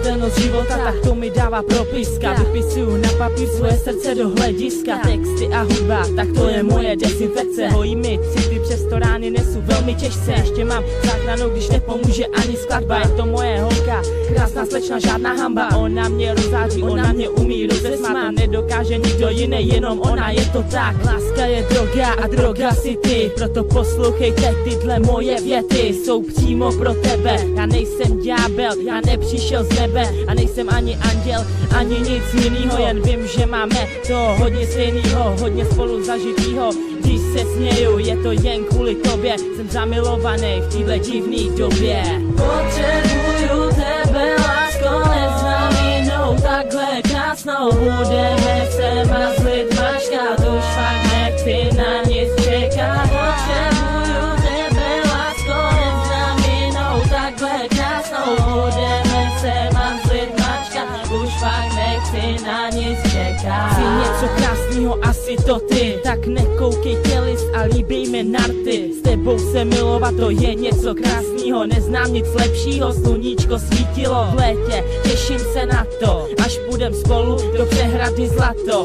Pravidelnost života, tak to mi dává propiska. Vypisuju na papír svoje srdce do hlediska. Texty a hudba, tak to je moje dezinfekce. Hojí mi city, přesto rány nesu velmi těžce. Ještě mám záchranu, když nepomůže ani skladba. Je to moje holka, krásná slečna, žádná hamba. Ona mě rozáří, ona mě umí rozesmát. To nedokáže nikdo jiný, jenom ona, je to tak. Láska je droga a droga si ty, proto poslouchejte tyhle moje věty. Jsou přímo pro tebe, já nejsem ďábel, já nepřišel z nebe a nejsem ani anděl, ani nic jinýho, jen vím, že máme to hodně stejnýho, hodně spolu zažitýho. Když se směju, je to jen kvůli tobě, jsem zamilovaný v téhle divný době. Potřebuju tebe, lásko, neznám jinou takhle krásnou. Budeme se mazlit, mačkat, už fakt nechci na nic čekat. Potřebuju tebe, lásko, neznám jinou takhle krásnou. Budeme se mazlit, mačkat, už fakt nechci na nic čekat. Chci něco krásného, asi to ty, tak nekoukej tělis a líbej mi narty. S tebou se milovat, to je něco krásného, neznám nic lepšího, sluníčko svítilo v létě. Těším se na to, až půjdem spolu do přehrady Zlato.